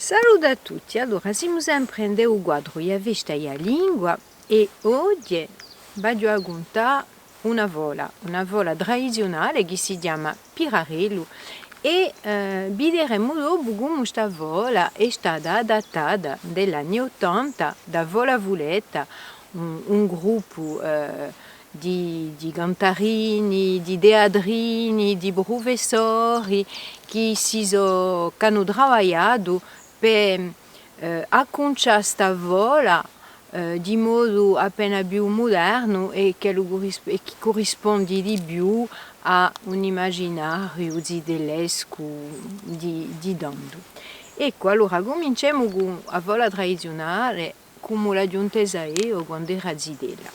Saluto a tutti, allora siamo sempre in quadro e vista la lingua e oggi voglio raccontare una vola tradizionale che si chiama Pirarello e vedremo dopo come questa vola è stata adattata negli anni 80 da Vola Vuletta, un gruppo di cantarini, di teatrini, di professori che hanno lavorato per acconciare questa vola di modo appena più moderno e che corrisponde di più a un immaginario tedesco di Dando. Ecco, allora cominciamo con la vola tradizionale come la giuntesa io quando era zidella.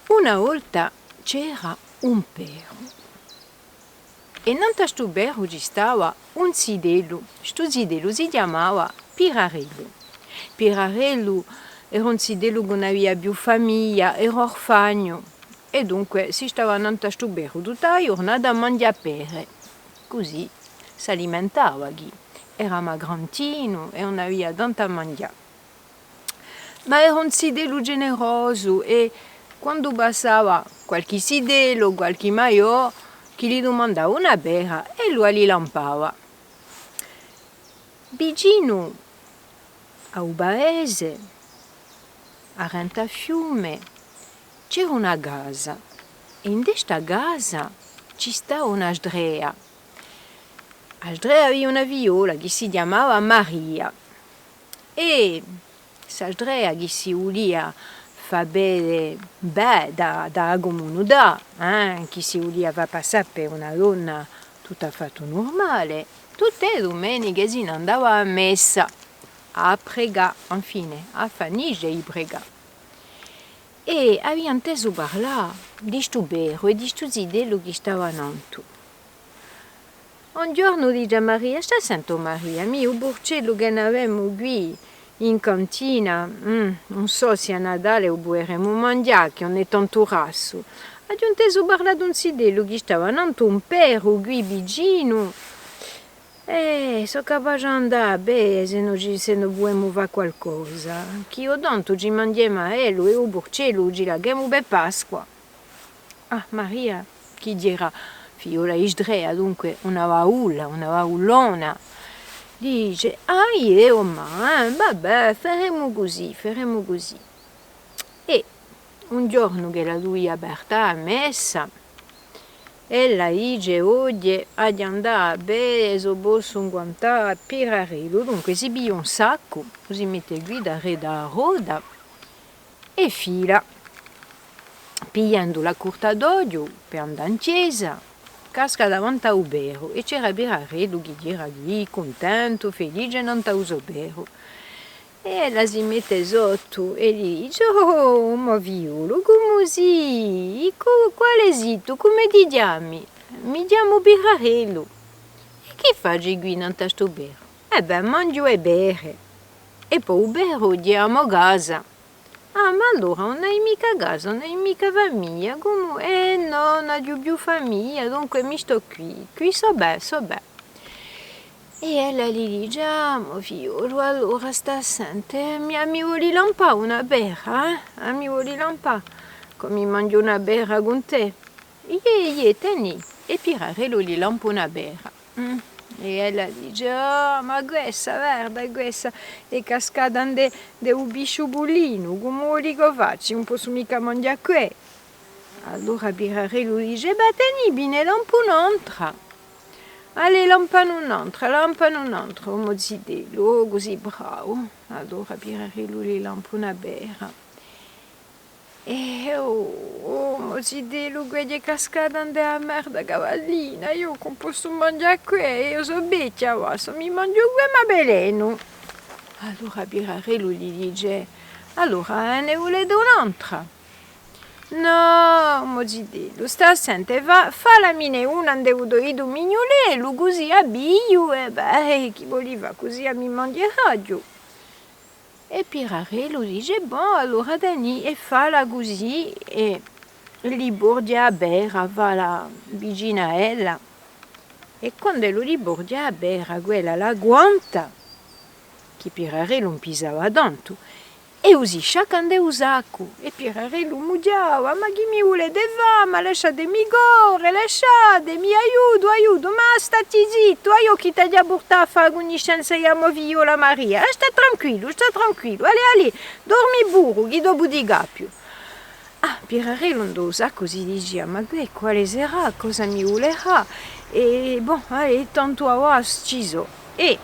Una volta c'era un perro. E in questo berro ci stava un zidello. Questo zidello si chiamava Pirarello. Pirarello era un zidello che non aveva più famiglia, era orfano. E dunque si stava in questo berro tutta la giornata a mangiare pere. Così si alimentava chi. Era magrantino e non aveva tanto a mangiare. Ma era un zidello generoso e quando passava qualche zidello, qualche maior, che gli domandava una bera e lui li lampava. Vicino a un paese, a Rentafiume, c'era una casa e in questa casa ci stava una sdrea. La sdrea aveva una viola che si chiamava Maria e questa sdrea che si udia fa bene da comunità, che si udia fa passare per una donna tutta fatta normale. Tutte le domeniche si andava a messa a pregare, infine, a finire di pregare. E aveva inteso parlare di questo berro e di questo zidello che stava nato. Un giorno dice a Maria, sta sento Maria, mio burcello che ne avevamo qui in cantina, non so se a Natale o bueremo mangiare, che non è tanto rasso. Ha inteso parlare di un zidello che stava nato un perro qui vicino. So capace di andare, beh, se non vogliamo fare qualcosa. Che io tanto ci mangiamo a Elo e un burcello ci laghiamo per Pasqua. Ah, Maria, chi dirà, fiola isdrea, dunque una vaullona. Dice, io ma, vabbè, faremo così. E un giorno che la lui aperta a messa, ella dice, oggi ha di andare a bere, so posso un guantare a Pirarello, dunque si piglia un sacco, così mette guida da roda e fila, pigliando la curta d'olio per andare in chiesa. Casca davanti a Ubero e c'era Pirarello che era lì, contento, felice, non ta uso Ubero. E ella si mette sotto e gli dice, oh, ma violo, come si? Quale zitto, come ti chiami? Mi chiamo Pirarello. E che faccio qui in questo Ubero? Beh, mangio e bere. E poi Ubero diamo a casa. Ah, ma allora non hai mica casa, non hai mica famiglia, come? No, non ho più famiglia, dunque mi sto qui so bene. E ella gli dice, mio figlio, allora sta assente, mi vuoi lampare una bera, mi vuoi lampare, come mangio una bera con te? Tieni, e Pirarello gli lampa una bera. E ella dice, ma questa è cascata de un bisciubulino, come vuoi che faccio? Non posso mica mangiare qui. Allora Pirarello dice, beh, tieni bene, lampa un'altra. Allez, lampano un'altra, un zidello, così bravo. Allora Pirarello gli lampa una bera. E mio zidello, quello è cascato nella merda cavallina, io non posso mangiare qui, io so beccia, mi mangio qui ma veleno. Allora Pirarello gli dice, allora ne volete un'altra? No, mio zidello, sta assente, fa la mine una, devo dare un mignolello, così abbiglio, e beh, chi voleva così a mi mangerà giù. E Pirarello dice, boh, allora Dani, e falla così, e li bordi a bere, va la vicina a ella. E quando lo ribordiava era quella la guanta che Pierarello non pisava tanto. E così sciacande usaco e Pierarello mugiava, ma chi mi vuole de va, ma lasciatemi gore, lasciatemi, aiuto, ma stati zitto, io chi ti ha portato a fare conoscenza io la Maria, sta tranquillo, ali, dormi burro, chi dopo di più. Ah, Pierarello non usa così diceva, ma qui quale sarà, cosa mi volerà? E bon, tanto a sciso. E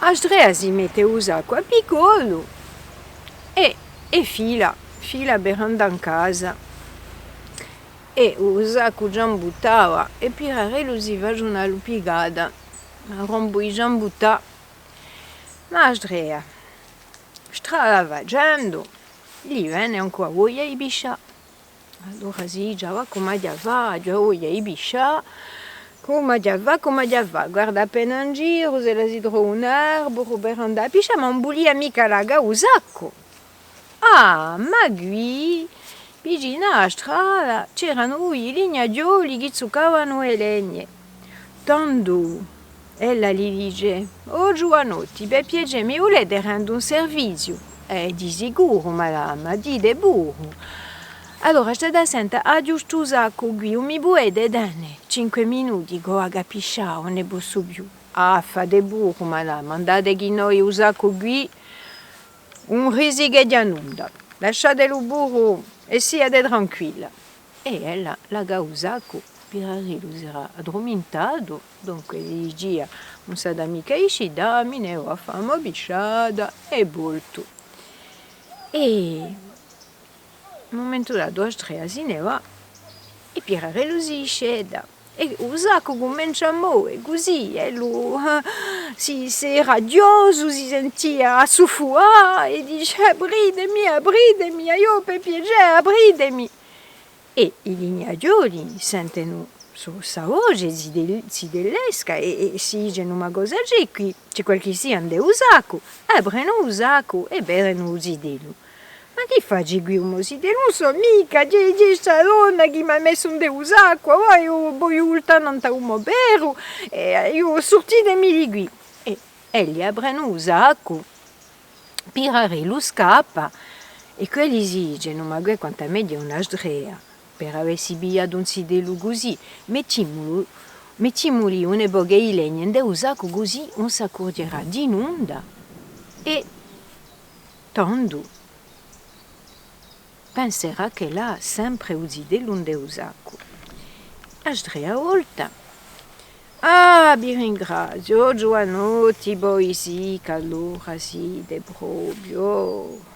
Andrea si mette usaco a piccolo e fila berrando in casa. E usaco già buttava e Pierarello si va una lupigada, rombo i già buttà. Ma Andrea, stravaggiando, gli venne ancora voglia di biscià. Allora si diceva come va, già voglia di biscià. Come va, guarda appena in giro, se la si trova un arboro per andare a pisciare, ma non volia mica la gausacco. Ah, ma qui, vicino alla strada, c'erano i legnaioli che zuccavano le legne. Tanto, ella gli dice, oh giovanotti, per piacere mi volete rendere un servizio? Di sicuro, madame, di de burro. Allora, state senta, a giusto sacco qui, un mi buede dane, 5 minuti, go a capisciare, non ne posso più. Ah, fa de burro, madame, andate che noi usacco qui, un risiche di annunda. Lasciate lo burro e siate tranquilla. E ella, la gausacco, Pierarello si era addormentato, dunque gli diceva, non sa da mica esci, dammi, ho a fame bisciada e volto. E un momento dato Andrea se ne va e Pierarello si scende e usaco comincia a muovere così e lui si radioso, si sentiva a soffocare e dice abridemi, io per piacere abridemi. E i legnaioli sentono sua voce, si dell'esca e si dicono ma cosa c'è qui? C'è qualche sia ande usaco, aprono usaco e bevono usidello. Ma che faccio qui un mosite? Non so mica, c'è questa donna che mi ha messo un deus acqua, poi io voglio ultanante un bero, e io sortitemi di qui. E egli aprono usaco, Pierarello scappa, e quelli si dicono, ma guarda quanto è meglio una Andrea, per aversi bigliato un sidelo così, mettimoli una boga di legna in deus acqua così non si accorgerà di nulla. E tanto penserà che l'ha sempre usidello un deusaco. Andrea volta. Ah, vi ringrazio, giovanotti, voi sì, che allora siete proprio.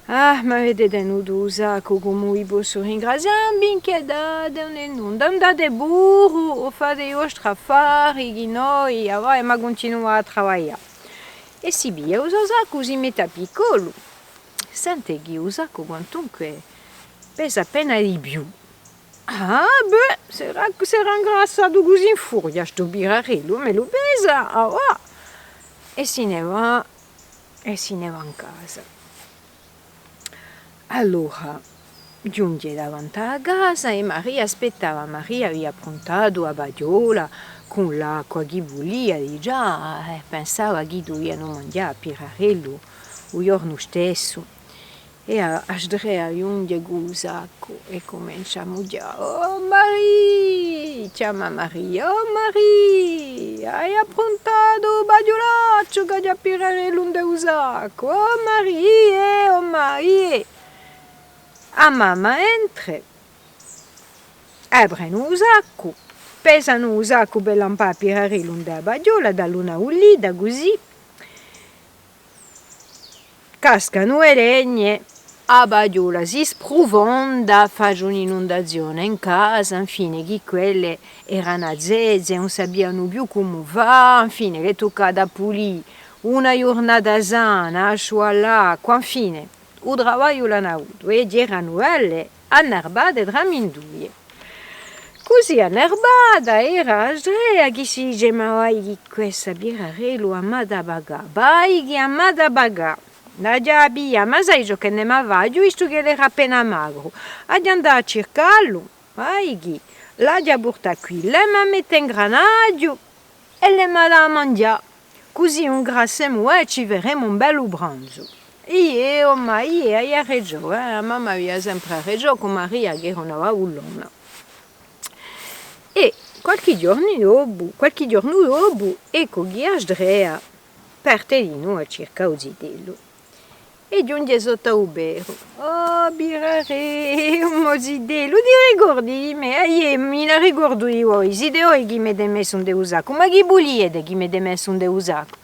Ah, ma avete tenuto usaco come vi posso ringraziare, binché date non andate burro o fate i vostri affari, che noi avremo a continuare a lavorare. E si via, usaco si mette a piccolo. Sente che usaco quantunque pesa appena di più. Ah, beh, sarà ingrassato così in furia, sto Pierarello, me lo pesa, ah. E se ne va in casa. Allora, giunge davanti alla casa e Maria aspettava. Maria aveva approntato la badiola con l'acqua che volia, di già, pensava che dovevano mangiare a Pierarello il giorno stesso. E Andrea giunge l'usaco e comincia a mugiare. Oh Maria, chiama Maria, oh Maria, hai approntato il badiolaccio che ti ha Pierarello un usaco. Oh Maria. A mamma entra, aprono l'usaco, pesano l'usaco per lampare a Pierarello un badiola, dall'una ullida così, cascano le legne. A badiola si sprofonda, fa un'inondazione in casa, infine che quelle erano azzezze, non sapevano più come va, infine le tocca da pulire, una giornata sana, asciugare l'acqua, infine, il travaglio l'hanno avuto ed erano alle annerbate tra minduie. Così annerbata era Andrea che si dice ma vai che questa Pierarello amata bagà, vai che amata bagà. La giabia, ma sai che ne ma va, visto che era appena magro, ad andare a cercarlo, vai chi, la già porta qui, le mi mette in granaggio e le manda a mangiare. Così un grassemo e ci verremo un bello pranzo. Io, ma io, a Reggio, mamma aveva sempre a Reggio con Maria che era una ullona. E qualche giorno dopo, ecco che Andrea parte di noi a cercare il zidello. E giunge sotto il bero. Oh, birare, un zidello, ti ricordi di me? Mi la ricordo io, i zideo che mi ha messo un deusaco, ma che buliede che mi ha messo un deusaco?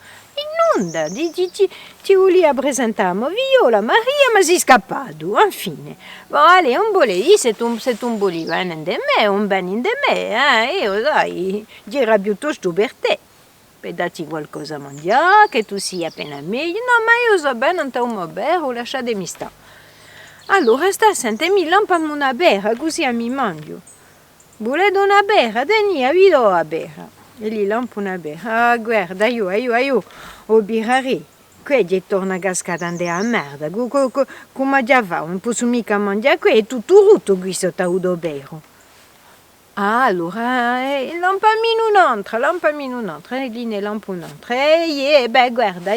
Inonda, ti volia presentare Viola, Maria, ma si è scappato, infine. Vale, un bolì, se tu un bolì in de me, un ben in de me, io dai, gira piuttosto per te. Per darti qualcosa a mangiare, che tu sia appena meglio, no, ma io so bene, non ti ho bere, lasciatemi stare. Allora sta, sentimi, lampami una bera, così mi mangio. Volete una bera? Dai, vi do la bera. E gli lampo una bera. Ah, guarda, io, o birare. Qui torna a cascata a merda. Come già va, non posso mica mangiare qui, è tutto rotto qui sotto il bero. Ah, allora, lampami un'altra, e lì ne lampo un'altra. E beh, guarda,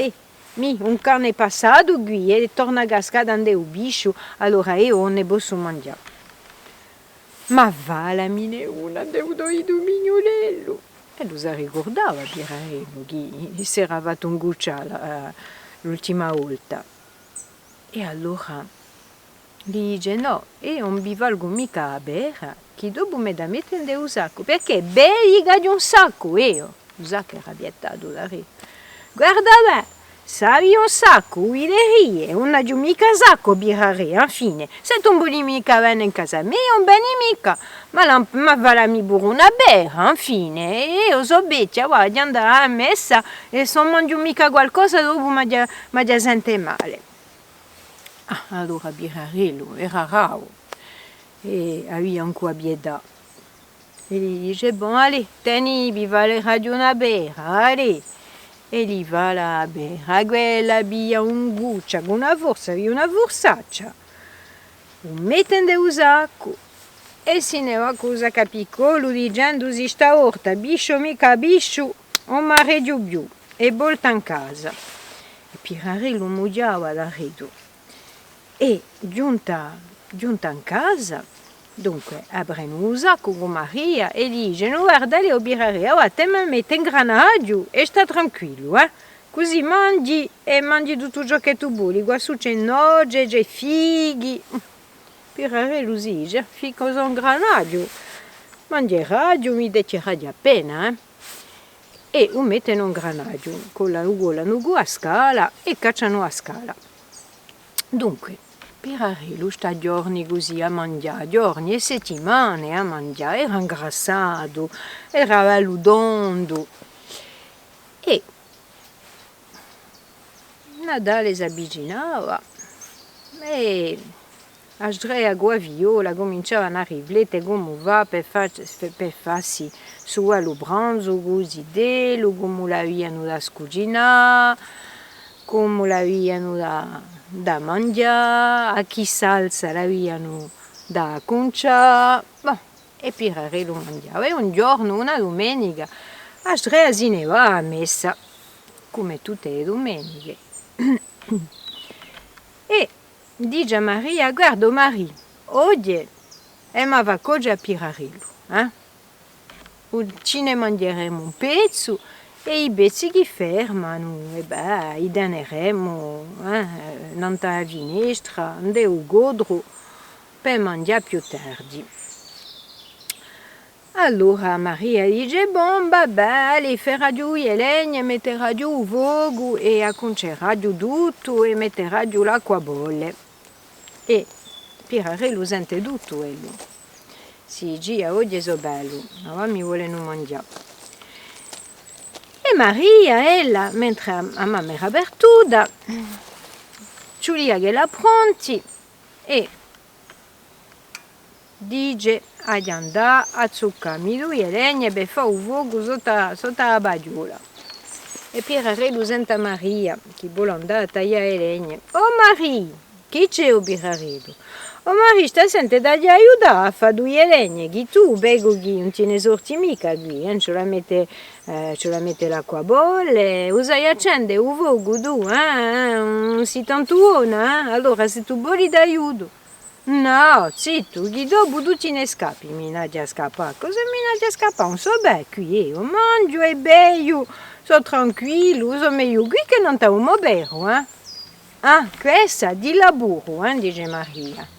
un cane è passato qui e torna a cascata un biscio, allora io ne posso mangiare. Ma va la mine una, devo i mignolello. E lo si ricordava Pirarello che si era fatto un gucciale l'ultima volta. E allora gli dice no, io non vi valgo mica a bere, che dopo me da mettere un sacco, perché belli gaglio un sacco io. Lo sacco era arrabbiato da re. Guarda me, savi un sacco, uilerie, non ha mica sacco birare, infine. Se tu non vuoi mica venire in casa mia, non vieni mica. Ma va la mi burro una bera, infine. E io so beccia, guarda, andare a messa e se non mangio mica qualcosa dopo mi già sente male. Ah, allora Birarello era raro e aveva ancora pietà. E gli dice, bon, allez, tieni, vi va le radio una bera, allez. E gli va la bera, quella aveva un guccia con una forsaccia. Lo mette in sacco e se ne va cosa capicolo dicendo si sta orta, biscio mica biscio, non mi arredio più. E volta in casa. E Pirarello mugiava l'arredo. E giunta in casa, dunque apriamo il sacco con Maria e dice, no, guarda lì, Birare, ora te mi metti in granaggio e sta tranquillo, così mangi e mangi tutto ciò che tu vuoi, qua c'è noce, c'è fighi. Birare lo dice, fico in granaggio, mangi radio, mi dice radio appena, e lo mette in un granaggio, con la nugo a scala e cacciano a scala. Dunque, Pirarello sta giorni così a mangiare, giorni e settimane a mangiare, era ingrassato, era veludondo. E Natale si avvicinava e Andrea e Viola cominciavano a riflettere come va per farsi su allo pranzo così dello, come l'avevano da scucinare, come l'avevano da mangiare, a chi salsa l'avevano da conciare, e Pirarello mangiava. E un giorno, una domenica, Andrea se ne va a messa, come tutte le domeniche. E dice a Maria, guarda Maria, oggi ma va a Pirarello, ci ne mangeremo un pezzo e i pezzi che fermano, e beh, i daneremo nella finestra, nel godro, per mangiare più tardi. Allora Maria dice, bon, vabbè, le farà giù le legne, metterà giù il fuoco e acconcerà giù tutto e metterà giù l'acqua bolle. E Pirarello sente tutto quello. Si dice, oggi è bello, ora mi vogliono mangiare. E Maria, ella, mentre a mamma era Bertuda, Giulia che la pronti e dice agli andare a zuccarmi lui e legna per fare un fuoco sotto la bagiola. E Pirarello sente Maria che vuole andare a tagliare le legne. Oh Maria, chi c'è o Pirarello? O Maria sta sente da gli aiutare a fare due legne, che tu bego che non te ne sorti mica qui, ce la mette l'acqua a bolle, usai accende un fuoco tu, non si tantuona, allora se tu vuoi d'aiuto. No, zitto, che dopo tu te ne scappi, mi non scappa. Cosa mi non scappa? Non so bene qui, io mangio e bevo, sono tranquillo, sono meglio qui che non t'ho un vero, Ah, questa di lavoro, dice Maria.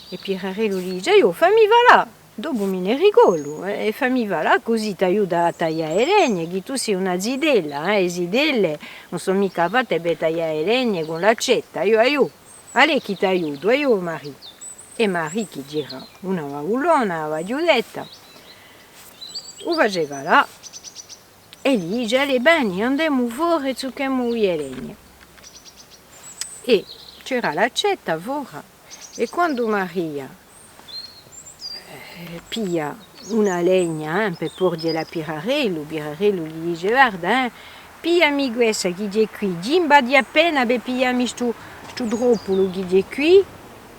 E Pierarello gli dice, io fammi va là, dopo me ne rigolo, e fammi va là così ti aiuta a tagliare le legne, che tu sei una zidella, e zidelle non sono mica fatte per tagliare le legne con l'accetta, io, allora chi ti aiuto, io Maria. E Maria che dirà, una vaulona, una giudetta, lo faceva là, e gli dice, allora bene, andiamo fuori e zucchiamo le legne. E c'era l'accetta fuori. E quando Maria piglia una legna per porgerla a Pierarello gli dice guarda, pigliami questa che è qui, gimba di appena per pigliarmi sto droppolo che è qui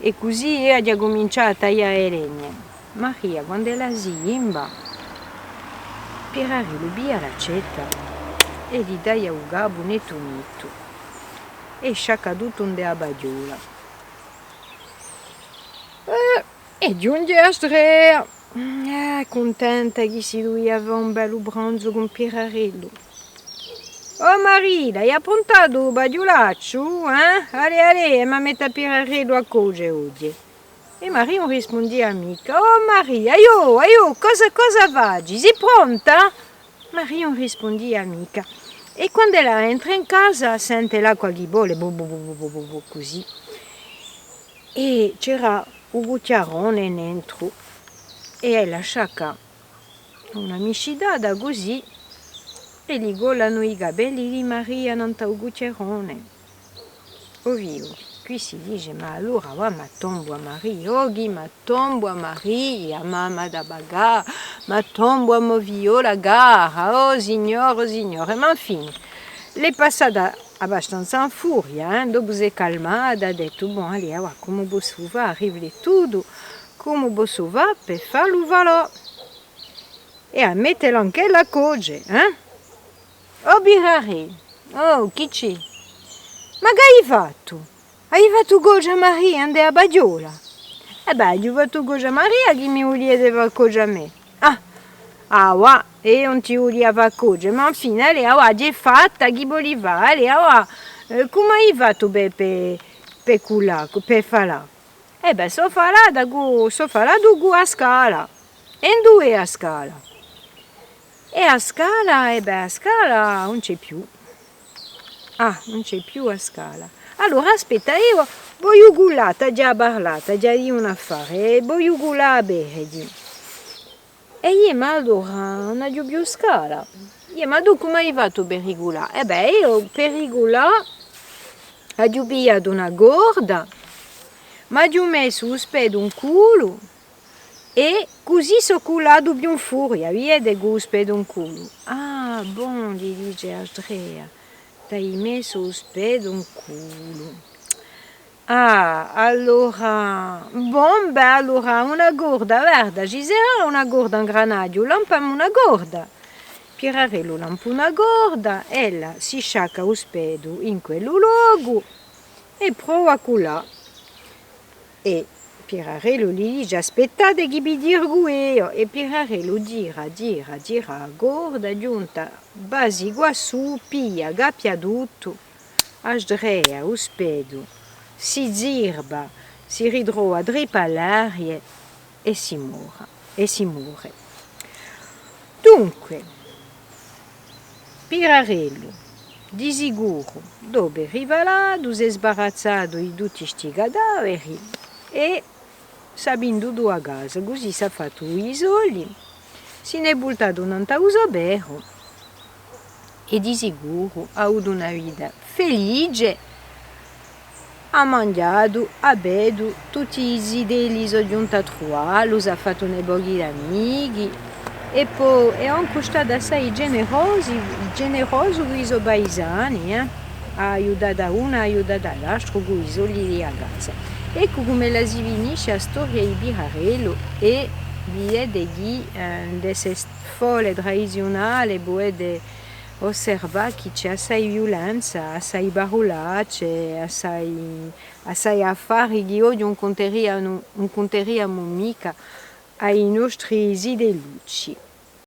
e così ha cominciato a tagliare le legne. Maria quando la gimba, Pierarello piglia l'accetta e gli taglia un gabbo netto e sciacca tutto un della bagiola. E giunge a Strea, contenta che si lui aveva un bello pranzo con Pierarello. Oh Maria, hai approntato il bagiolaccio? Ale, ma mette a Pierarello a coge oggi. E Maria non rispondeva mica. Oh Maria, io, cosa fai? Sei pronta? Maria non rispondeva mica. E quando ella entra in casa sente l'acqua che bolle, così. E c'era un cucchiarone dentro e ella sciacca una miscidata così e gli golano i capelli di Maria nel cucchiarone. Ovvio, qui si dice ma allora ma tombo a Maria, oggi ma tombo a Maria, mamma da bagà, ma tombo a movio la gara, oh signore, ma infine, l'è passata abbastanza in furia, dopo si è calmata, ha detto, bon, allora, come posso fare, arriva tutto, come posso fare per farlo valere? E a metterlo anche la coge, Oh, Birare, oh, chi c'è? Ma che hai fatto? Hai fatto coge a Maria, andare a Bagiola? Io ho fatto coge a Maria, che mi voleva coge a me. Ah, e non ti voleva coge, ma infine lei ha già fatta, chi voleva, come hai fatto per fare? So fare a scala, e dove a scala? E a scala non c'è più. Non c'è più a scala. Allora aspetta, io voglio gulata, già parlata, già di un affare, voglio gulare a bere. E io ma allora non ho più scala. Ma tu come hai fatto per rigolare? Io per rigolare ho pigliato una gorda, ma ho messo un spedo un culo e così sono culato più in furia, vedi che spedo un culo. Ah, bon, gli dice Andrea, ti hai messo un spedo un culo. Allora, allora una gorda, guarda, Gisela una gorda in granaggio, lampamo una gorda. Pierarello lampa una gorda, ella si sciacca lo spedo in quel luogo e prova a culare. E Pierarello gli dice, aspettate che vi dirò io. E Pierarello gira a gorda, giunta, basi guassù, piglia, gappia tutto, Andrea lo spedo. Si zirba, si ridrova dritta all'aria e si muore. Dunque, Pierarello, di sicuro, dopo arriva là, si è sbarazzato di tutti questi cadaveri e Sabendo a casa, così si è fatto i soldi, si ne è buttato un tausabero e di sicuro ha avuto una vita felice. Ha mangiato, ha bevuto, tutti i zideli sono giunti a trovare, ha fatto una boglie d'amici e poi è anche stato assai generoso con i paesani, ha aiutato uno, ha aiutato l'altro con i soldi lì a casa. Ecco come la si finisce la storia di Birarello e vie degli delle fole tradizionali, di osservare che c'è assai violenza, assai parolacce, assai affari che oggi non conteriamo mica ai nostri idelucci.